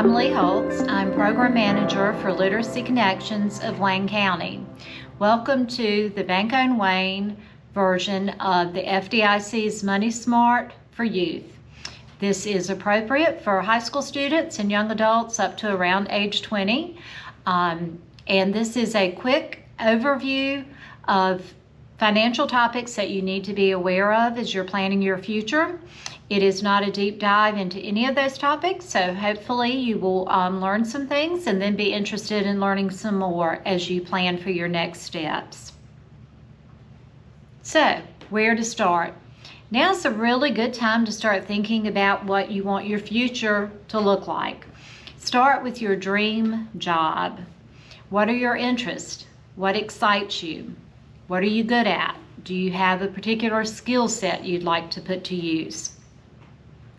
I'm Lee Holtz. I'm Program Manager for Literacy Connections of Wayne County. Welcome to the Bank-Owned Wayne version of the FDIC's Money Smart for Youth. This is appropriate for high school students and young adults up to around age 20. And this is a quick overview of financial topics that you need to be aware of as you're planning your future. It is not a deep dive into any of those topics, so hopefully you will learn some things and then be interested in learning some more as you plan for your next steps. So, where to start? Now's a really good time to start thinking about what you want your future to look like. Start with your dream job. What are your interests? What excites you? What are you good at? Do you have a particular skill set you'd like to put to use?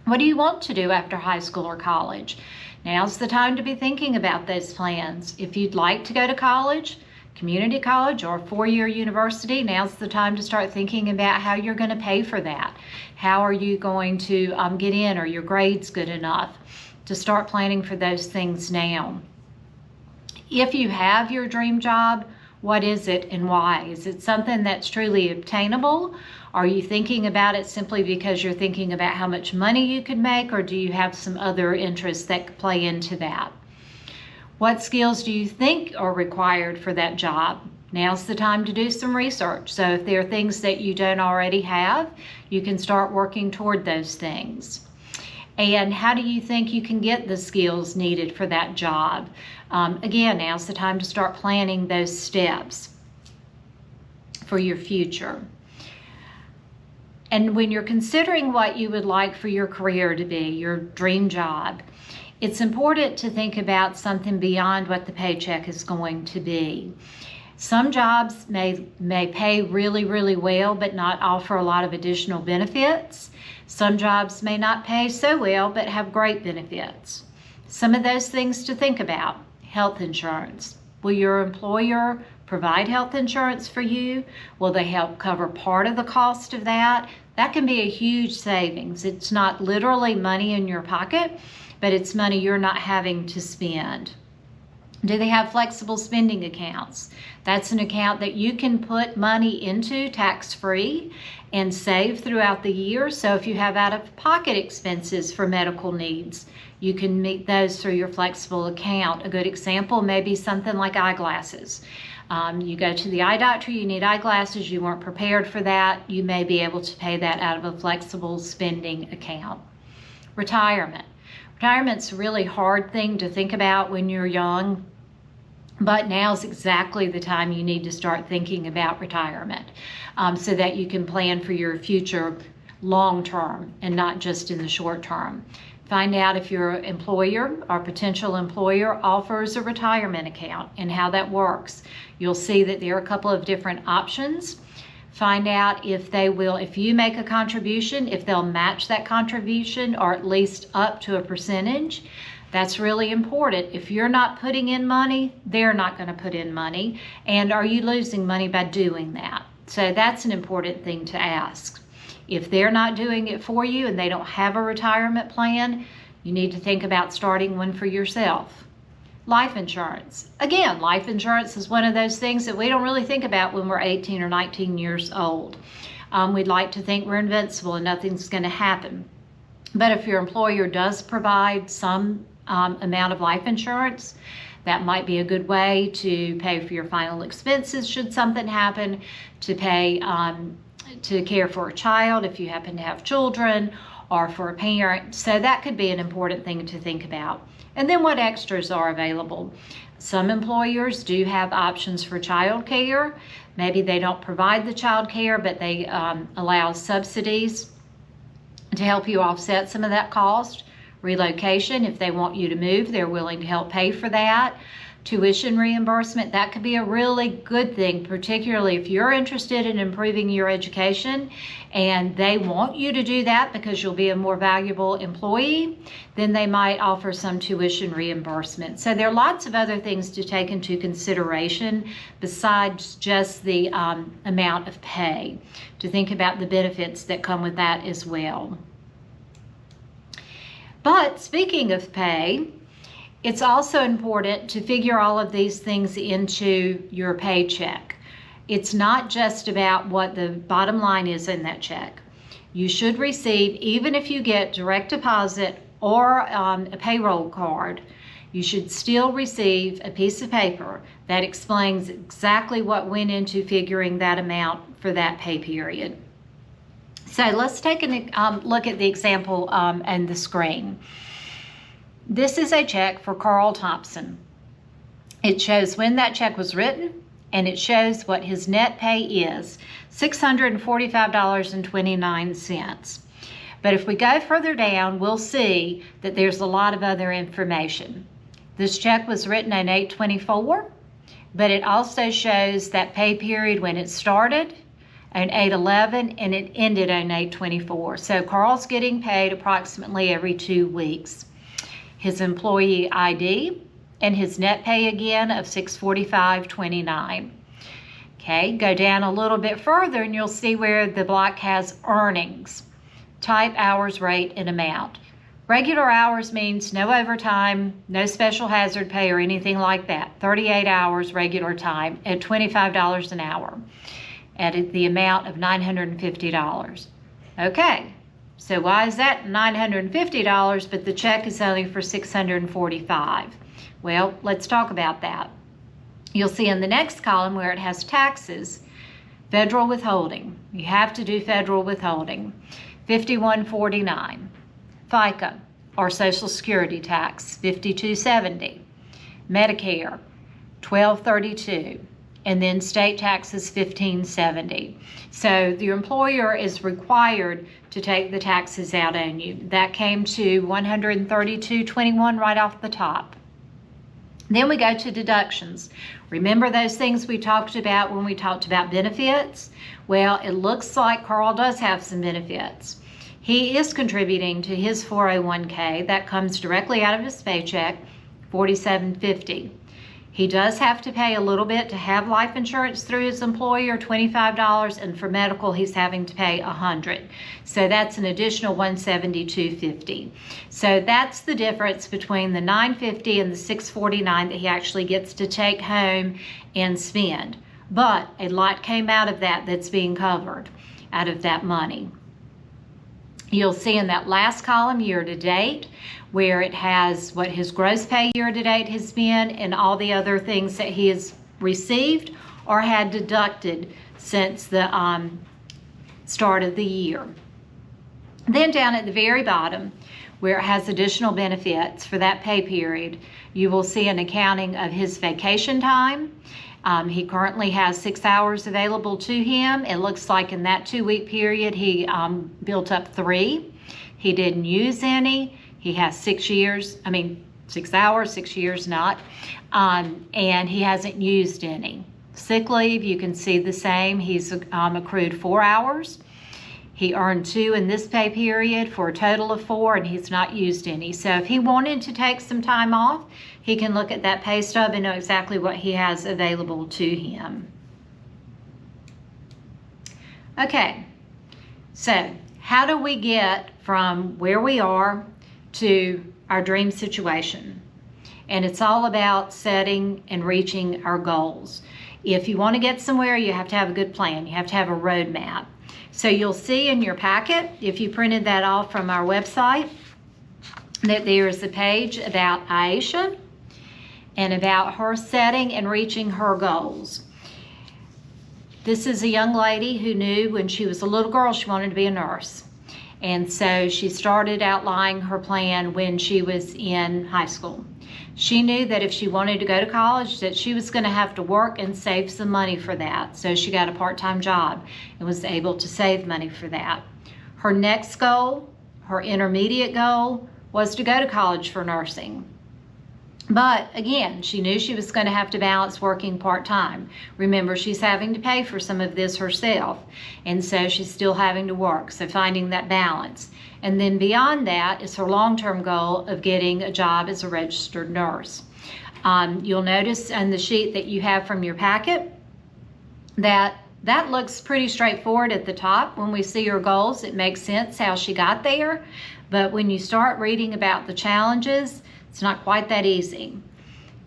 What do you want to do after high school or college? Now's the time to be thinking about those plans. If you'd like to go to college, community college or four-year university, now's the time to start thinking about how you're going to pay for that. How are you going to get in? Are your grades good enough? To start planning for those things now. If you have your dream job, what is it and why? Is it something that's truly obtainable? Are you thinking about it simply because you're thinking about how much money you could make, or do you have some other interests that could play into that? What skills do you think are required for that job? Now's the time to do some research. So if there are things that you don't already have, you can start working toward those things. And how do you think you can get the skills needed for that job? Again, now's the time to start planning those steps for your future. And when you're considering what you would like for your career to be, your dream job, it's important to think about something beyond what the paycheck is going to be. Some jobs may pay really, really well, but not offer a lot of additional benefits. Some jobs may not pay so well, but have great benefits. Some of those things to think about. Health insurance. Will your employer provide health insurance for you? Will they help cover part of the cost of that? That can be a huge savings. It's not literally money in your pocket, but it's money you're not having to spend. Do they have flexible spending accounts? That's an account that you can put money into tax-free and save throughout the year. So if you have out-of-pocket expenses for medical needs, you can meet those through your flexible account. A good example may be something like eyeglasses. You go to the eye doctor, you need eyeglasses, you weren't prepared for that, you may be able to pay that out of a flexible spending account. Retirement. Retirement's a really hard thing to think about when you're young, but now's exactly the time you need to start thinking about retirement so that you can plan for your future long term and not just in the short term. Find out if your employer or potential employer offers a retirement account and how that works. You'll see that there are a couple of different options. Find out if they will, if you make a contribution, if they'll match that contribution or at least up to a percentage. That's really important. If you're not putting in money, they're not going to put in money. And are you losing money by doing that? So that's an important thing to ask. If they're not doing it for you and they don't have a retirement plan, you need to think about starting one for yourself. Life insurance. Again, life insurance is one of those things that we don't really think about when we're 18 or 19 years old. We'd like to think we're invincible and nothing's going to happen. But if your employer does provide some amount of life insurance, that might be a good way to pay for your final expenses should something happen, to pay to care for a child if you happen to have children, or for a parent. So that could be an important thing to think about. And then what extras are available. Some employers do have options for child care. Maybe they don't provide the child care, but they allow subsidies to help you offset some of that cost. Relocation, if they want you to move, they're willing to help pay for that. Tuition reimbursement, that could be a really good thing, particularly if you're interested in improving your education and they want you to do that because you'll be a more valuable employee, then they might offer some tuition reimbursement. So there are lots of other things to take into consideration besides just the amount of pay, to think about the benefits that come with that as well. But speaking of pay, It's also important to figure all of these things into your paycheck. It's not just about what the bottom line is in that check. You should receive, even if you get direct deposit or a payroll card, you should still receive a piece of paper that explains exactly what went into figuring that amount for that pay period. So let's take a look at the example and the screen. This is a check for Carl Thompson. It shows when that check was written, and it shows what his net pay is, $645.29. But if we go further down, we'll see that there's a lot of other information. This check was written on 8/24, but it also shows that pay period when it started on 8/11 and it ended on 8/24. So Carl's getting paid approximately every 2 weeks. His employee ID and his net pay again of $645.29. Okay, go down a little bit further and you'll see where the block has earnings. Type, hours, rate, and amount. Regular hours means no overtime, no special hazard pay or anything like that. 38 hours regular time at $25 an hour at the amount of $950. Okay, so why is that $950 but the check is only for $645? Well, let's talk about that. You'll see in the next column where it has taxes, federal withholding. You have to do federal withholding. $51.49. FICA or Social Security tax, $52.70. Medicare, $12.32. And then state taxes, $15.70. So the employer is required to take the taxes out on you. That came to $132.21 right off the top. Then we go to deductions. Remember those things we talked about when we talked about benefits? Well, it looks like Carl does have some benefits. He is contributing to his 401k. That comes directly out of his paycheck, $47.50. He does have to pay a little bit to have life insurance through his employer, $25, and for medical he's having to pay $100. So that's an additional $172.50. So that's the difference between the $950 and the $649 that he actually gets to take home and spend. But a lot came out of that that's being covered out of that money. You'll see in that last column, year to date, where it has what his gross pay year to date has been and all the other things that he has received or had deducted since the start of the year. Then down at the very bottom, where it has additional benefits for that pay period, you will see an accounting of his vacation time. He currently has 6 hours available to him. It looks like in that 2-week period, he built up 3. He didn't use any. He has 6 hours, 6 years not, and he hasn't used any. Sick leave, you can see the same. He's accrued 4 hours. He earned 2 in this pay period for a total of 4, and he's not used any. So if he wanted to take some time off, he can look at that pay stub and know exactly what he has available to him. Okay, so how do we get from where we are to our dream situation? And it's all about setting and reaching our goals. If you want to get somewhere, you have to have a good plan. You have to have a roadmap. So you'll see in your packet, if you printed that off from our website, that there is a page about Aisha and about her setting and reaching her goals. This is a young lady who knew when she was a little girl she wanted to be a nurse. And so she started outlining her plan when she was in high school. She knew that if she wanted to go to college that she was going to have to work and save some money for that. So she got a part-time job and was able to save money for that. Her next goal, her intermediate goal, was to go to college for nursing. But again, she knew she was going to have to balance working part-time. Remember, she's having to pay for some of this herself, and so she's still having to work, so finding that balance. And then beyond that is her long-term goal of getting a job as a registered nurse. You'll notice on the sheet that you have from your packet that looks pretty straightforward at the top. When we see her goals, it makes sense how she got there. But when you start reading about the challenges, It's not quite that easy.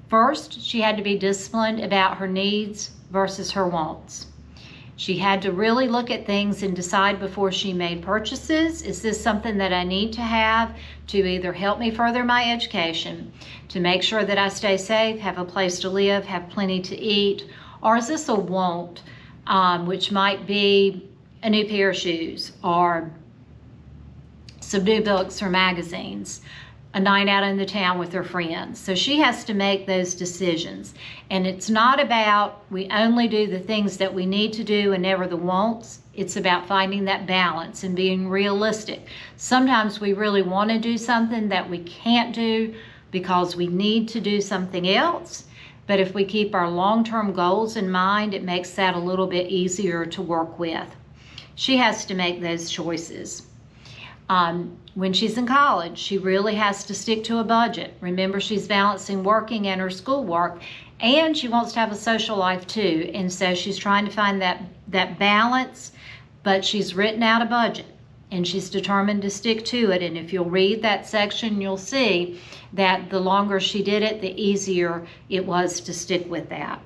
First, she had to be disciplined about her needs versus her wants. She had to really look at things and decide before she made purchases, is this something that I need to have to either help me further my education, to make sure that I stay safe, have a place to live, have plenty to eat, or is this a want, which might be a new pair of shoes or some new books or magazines, a night out in the town with her friends. So she has to make those decisions. And it's not about we only do the things that we need to do and never the wants. It's about finding that balance and being realistic. Sometimes we really want to do something that we can't do because we need to do something else. But if we keep our long-term goals in mind, it makes that a little bit easier to work with. She has to make those choices. When she's in college, she really has to stick to a budget. Remember, she's balancing working and her schoolwork, and she wants to have a social life too. And so she's trying to find that balance, but she's written out a budget and she's determined to stick to it. And if you'll read that section, you'll see that the longer she did it, the easier it was to stick with that.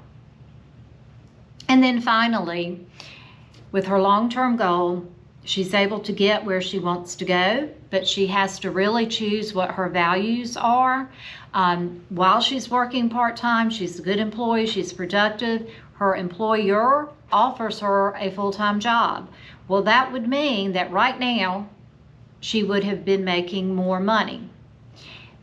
And then finally, with her long-term goal, she's able to get where she wants to go, but she has to really choose what her values are. While she's working part-time, she's a good employee, she's productive. Her employer offers her a full-time job. Well, that would mean that right now she would have been making more money.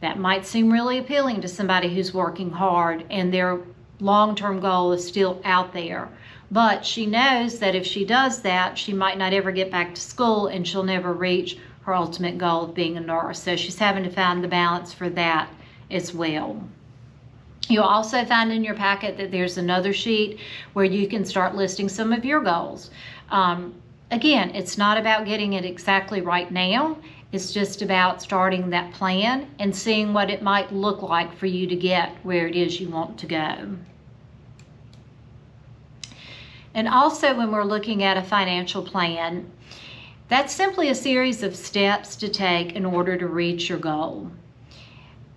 That might seem really appealing to somebody who's working hard and their long-term goal is still out there. But she knows that if she does that, she might not ever get back to school and she'll never reach her ultimate goal of being a nurse. So she's having to find the balance for that as well. You'll also find in your packet that there's another sheet where you can start listing some of your goals. Again, it's not about getting it exactly right now. It's just about starting that plan and seeing what it might look like for you to get where it is you want to go. And also when we're looking at a financial plan, that's simply a series of steps to take in order to reach your goal.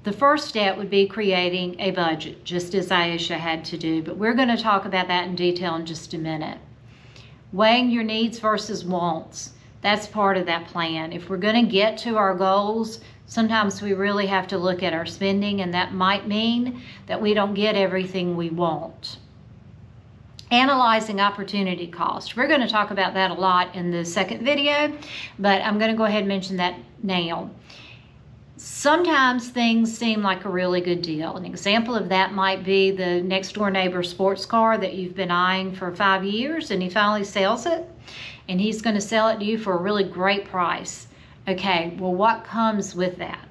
The first step would be creating a budget, just as Aisha had to do, but we're going to talk about that in detail in just a minute. Weighing your needs versus wants, that's part of that plan. If we're going to get to our goals, sometimes we really have to look at our spending, and that might mean that we don't get everything we want. Analyzing opportunity cost. We're going to talk about that a lot in the second video, but I'm going to go ahead and mention that now. Sometimes things seem like a really good deal. An example of that might be the next door neighbor sports car that you've been eyeing for 5 years, and he finally sells it, and he's going to sell it to you for a really great price. Okay, well, what comes with that?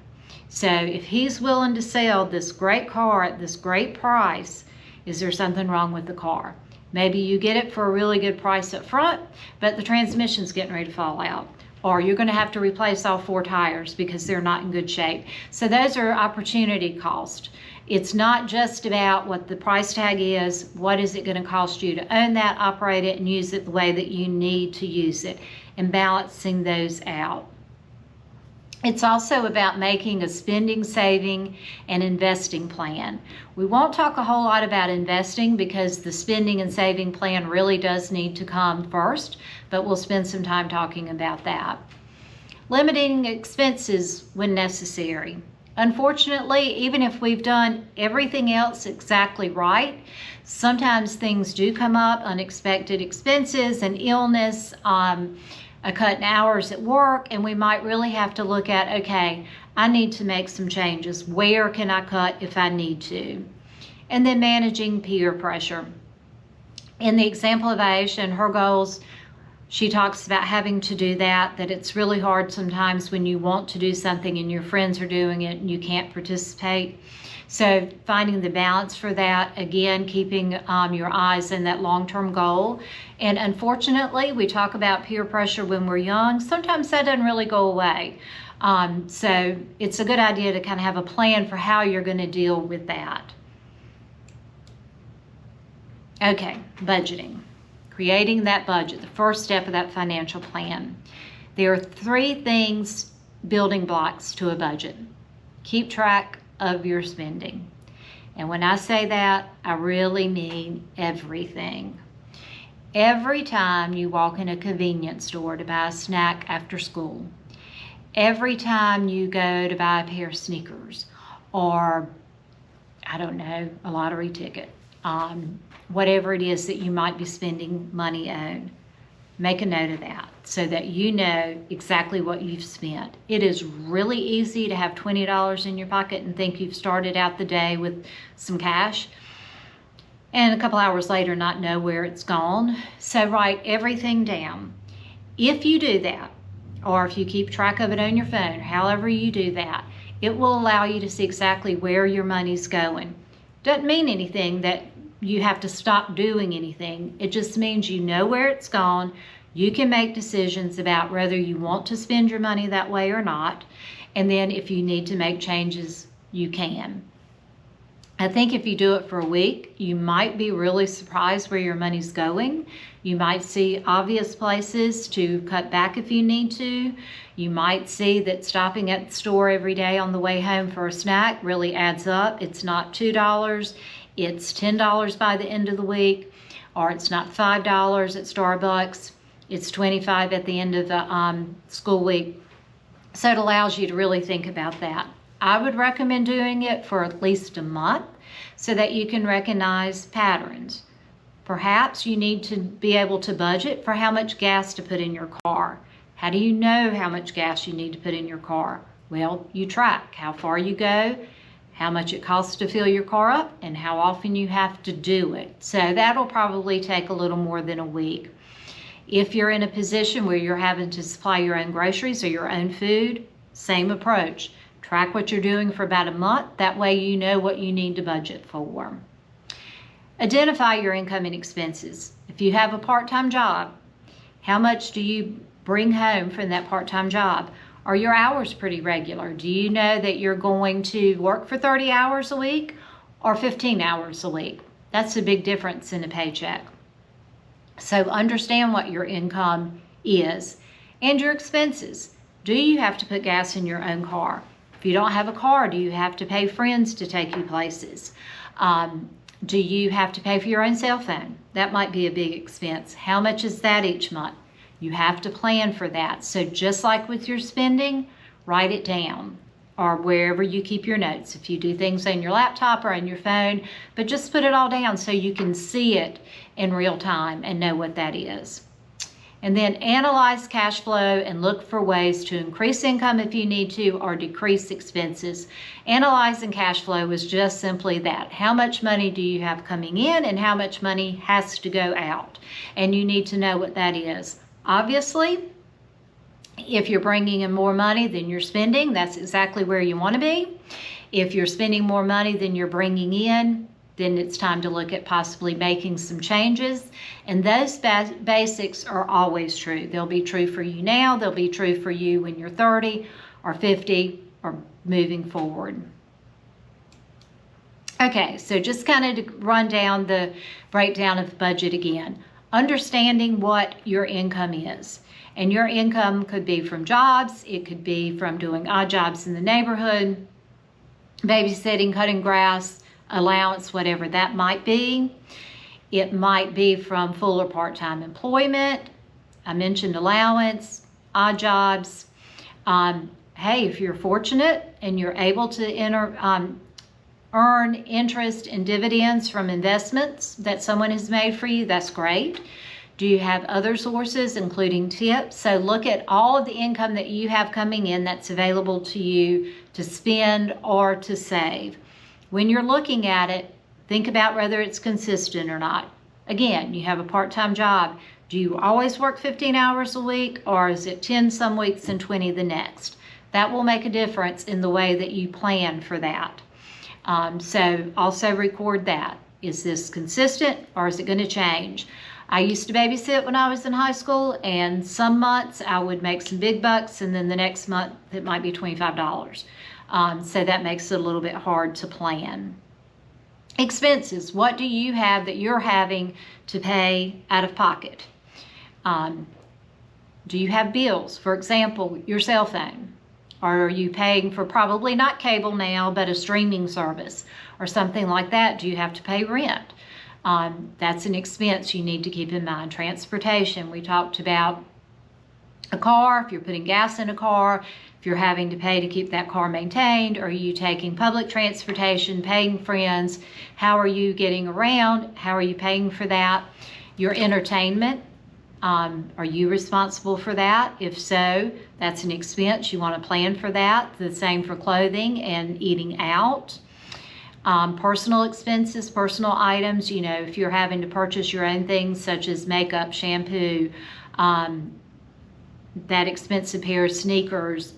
So if he's willing to sell this great car at this great price, is there something wrong with the car? Maybe you get it for a really good price up front, but the transmission's getting ready to fall out. Or you're going to have to replace all 4 tires because they're not in good shape. So those are opportunity cost. It's not just about what the price tag is. What is it going to cost you to own that, operate it, and use it the way that you need to use it, and balancing those out. It's also about making a spending, saving, and investing plan. We won't talk a whole lot about investing because the spending and saving plan really does need to come first, but we'll spend some time talking about that. Limiting expenses when necessary. Unfortunately, even if we've done everything else exactly right, sometimes things do come up, unexpected expenses, an illness, a cut in hours at work, and we might really have to look at, okay, I need to make some changes. Where can I cut if I need to? And then managing peer pressure. In the example of Aisha and her goals, she talks about having to do that it's really hard sometimes when you want to do something and your friends are doing it and you can't participate. So finding the balance for that, again, keeping your eyes in that long-term goal. And unfortunately, we talk about peer pressure when we're young. Sometimes that doesn't really go away. So it's a good idea to kind of have a plan for how you're going to deal with that. Okay, budgeting. Creating that budget, the first step of that financial plan. There are 3 things, building blocks to a budget. Keep track of your spending. And when I say that, I really mean everything. Every time you walk in a convenience store to buy a snack after school, every time you go to buy a pair of sneakers or, I don't know, a lottery ticket, whatever it is that you might be spending money on, make a note of that so that you know exactly what you've spent. It is really easy to have $20 in your pocket and think you've started out the day with some cash, and a couple hours later not know where it's gone. So write everything down. If you do that, or if you keep track of it on your phone, however you do that, it will allow you to see exactly where your money's going. Doesn't mean anything that you have to stop doing anything. It just means you know where it's gone. You can make decisions about whether you want to spend your money that way or not. And then if you need to make changes, you can. I think if you do it for a week, you might be really surprised where your money's going. You might see obvious places to cut back if you need to. You might see that stopping at the store every day on the way home for a snack really adds up. It's not $2, it's $10 by the end of the week, or it's not $5 at Starbucks, it's $25 at the end of the school week. So it allows you to really think about that. I would recommend doing it for at least a month so that you can recognize patterns. Perhaps you need to be able to budget for how much gas to put in your car. How do you know how much gas you need to put in your car? Well, you track how far you go, how much it costs to fill your car up, and how often you have to do it. So that'll probably take a little more than a week. If you're in a position where you're having to supply your own groceries or your own food, same approach. Track what you're doing for about a month. That way you know what you need to budget for. Identify your income and expenses. If you have a part-time job, how much do you bring home from that part-time job? Are your hours pretty regular? Do you know that you're going to work for 30 hours a week or 15 hours a week? That's a big difference in a paycheck. So understand what your income is and your expenses. Do you have to put gas in your own car? If you don't have a car, do you have to pay friends to take you places? Do you have to pay for your own cell phone? That might be a big expense. How much is that each month? You have to plan for that. So just like with your spending, write it down or wherever you keep your notes. If you do things on your laptop or on your phone, but just put it all down so you can see it in real time and know what that is. And then analyze cash flow and look for ways to increase income if you need to or decrease expenses. Analyzing cash flow is just simply that. How much money do you have coming in and how much money has to go out? And you need to know what that is. Obviously, if you're bringing in more money than you're spending, that's exactly where you want to be. If you're spending more money than you're bringing in, then it's time to look at possibly making some changes. And those basics are always true. They'll be true for you now. They'll be true for you when you're 30 or 50 or moving forward. Okay, so just kind of to run down the breakdown of the budget again. Understanding what your income is. And your income could be from jobs. It could be from doing odd jobs in the neighborhood, babysitting, cutting grass, allowance, whatever that might be. It might be from full or part-time employment. I mentioned allowance, odd jobs. Hey, if you're fortunate and you're able to earn interest and dividends from investments that someone has made for you, that's great. Do you have other sources, including tips? So look at all of the income that you have coming in that's available to you to spend or to save. When you're looking at it, think about whether it's consistent or not. Again, you have a part-time job. Do you always work 15 hours a week, or is it 10 some weeks and 20 the next? That will make a difference in the way that you plan for that. So also record that. Is this consistent or is it going to change? I used to babysit when I was in high school, and some months I would make some big bucks, and then the next month it might be $25. So that makes it a little bit hard to plan. Expenses. What do you have that you're having to pay out of pocket? Do you have bills? For example, your cell phone. Or are you paying for probably not cable now, but a streaming service or something like that? Do you have to pay rent? That's an expense you need to keep in mind. Transportation, we talked about a car, if you're putting gas in a car, if you're having to pay to keep that car maintained, are you taking public transportation, paying friends? How are you getting around? How are you paying for that? Your entertainment, are you responsible for that? If so, that's an expense. You want to plan for that. The same for clothing and eating out. Personal expenses, personal items, you know, if you're having to purchase your own things such as makeup, shampoo, that expensive pair of sneakers,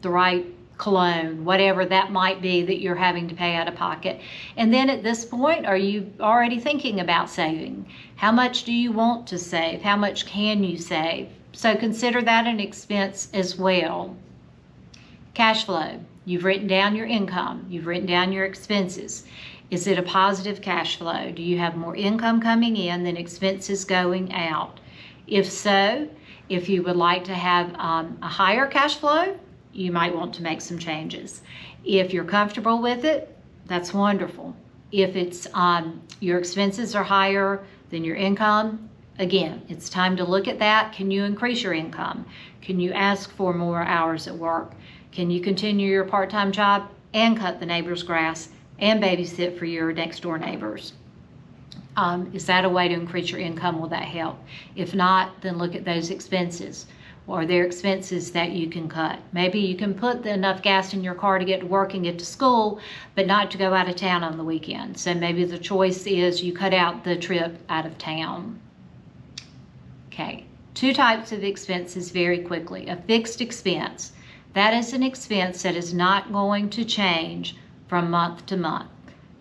the right cologne, whatever that might be that you're having to pay out of pocket. And then at this point, are you already thinking about saving? How much do you want to save? How much can you save? So consider that an expense as well. Cash flow. You've written down your income. You've written down your expenses. Is it a positive cash flow? Do you have more income coming in than expenses going out? If so, if you would like to have a higher cash flow, you might want to make some changes. If you're comfortable with it, that's wonderful. If it's your expenses are higher than your income, again, it's time to look at that. Can you increase your income? Can you ask for more hours at work? Can you continue your part-time job and cut the neighbor's grass and babysit for your next door neighbors? Is that a way to increase your income? Will that help? If not, then look at those expenses. Or there expenses that you can cut. Maybe you can put enough gas in your car to get to work and get to school, but not to go out of town on the weekend. So maybe the choice is you cut out the trip out of town. Okay, 2 types of expenses very quickly. A fixed expense. That is an expense that is not going to change from month to month.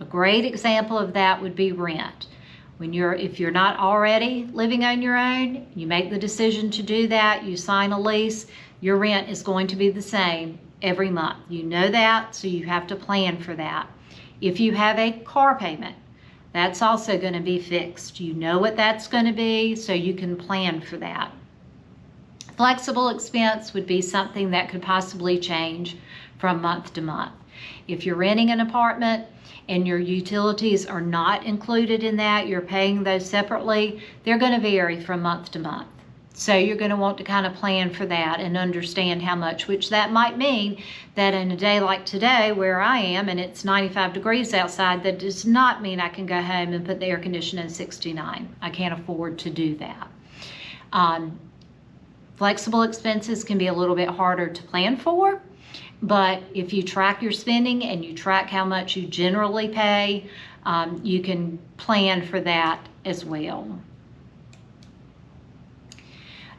A great example of that would be rent. If you're not already living on your own, you make the decision to do that, you sign a lease, your rent is going to be the same every month. You know that, so you have to plan for that. If you have a car payment, that's also going to be fixed. You know what that's going to be, so you can plan for that. Flexible expense would be something that could possibly change from month to month. If you're renting an apartment and your utilities are not included in that, you're paying those separately, they're going to vary from month to month. So you're going to want to kind of plan for that and understand how much, which that might mean that in a day like today where I am and it's 95 degrees outside, that does not mean I can go home and put the air conditioner at 69. I can't afford to do that. Flexible expenses can be a little bit harder to plan for, but if you track your spending and you track how much you generally pay, you can plan for that as well.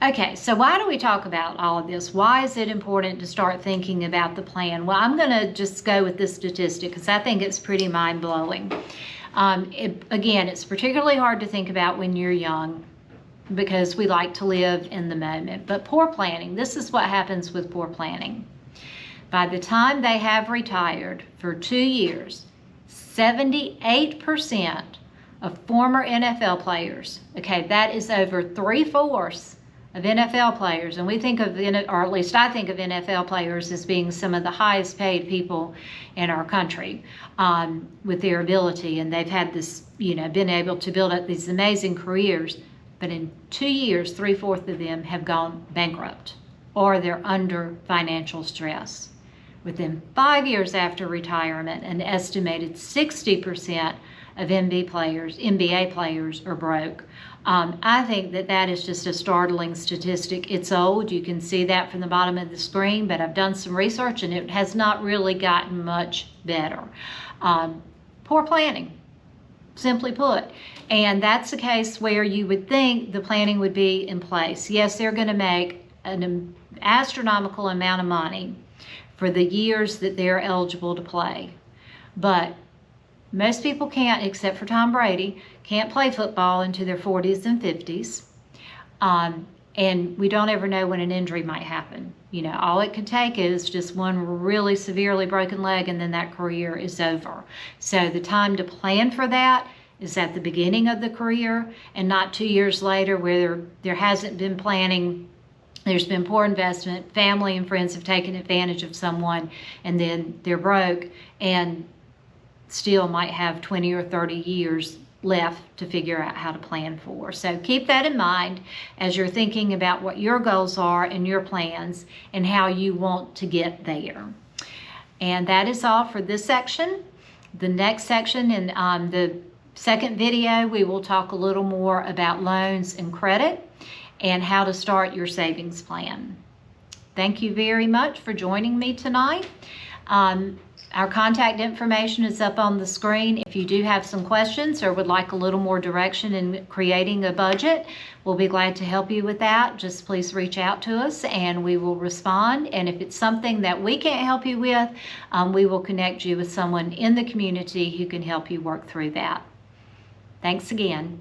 Okay, so why do we talk about all of this? Why is it important to start thinking about the plan? Well, I'm going to just go with this statistic because I think it's pretty mind-blowing. Again, it's particularly hard to think about when you're young, because we like to live in the moment. But poor planning, this is what happens with poor planning. By the time they have retired for 2 years, 78% of former NFL players, okay, that is over 3/4 of NFL players, and we think of, or at least I think of NFL players as being some of the highest paid people in our country with their ability, and they've had this, been able to build up these amazing careers. But in 2 years, 3/4 of them have gone bankrupt or they're under financial stress. Within 5 years after retirement, an estimated 60% of NBA players are broke. I think that is just a startling statistic. It's old. You can see that from the bottom of the screen, but I've done some research and it has not really gotten much better. Poor planning, simply put. And that's a case where you would think the planning would be in place. Yes, they're going to make an astronomical amount of money for the years that they're eligible to play. But most people can't, except for Tom Brady, can't play football into their 40s and 50s. And we don't ever know when an injury might happen. All it could take is just one really severely broken leg and then that career is over. So the time to plan for that is at the beginning of the career and not 2 years later where there hasn't been planning There's been poor investment. Family and friends have taken advantage of someone, and then they're broke and still might have 20 or 30 years left to figure out how to plan for. So keep that in mind as you're thinking about what your goals are and your plans and how you want to get there. And that is all for this section. The next section, in the second video, we will talk a little more about loans and credit and how to start your savings plan. Thank you very much for joining me tonight. Our contact information is up on the screen. If you do have some questions or would like a little more direction in creating a budget, we'll be glad to help you with that. Just please reach out to us and we will respond. And if it's something that we can't help you with, we will connect you with someone in the community who can help you work through that. Thanks again.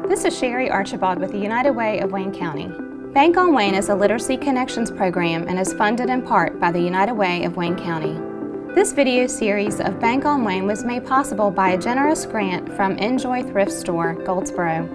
This is Sherry Archibald with the United Way of Wayne County. Bank on Wayne is a Literacy Connections program and is funded in part by the United Way of Wayne County. This video series of Bank on Wayne was made possible by a generous grant from Enjoy Thrift Store, Goldsboro.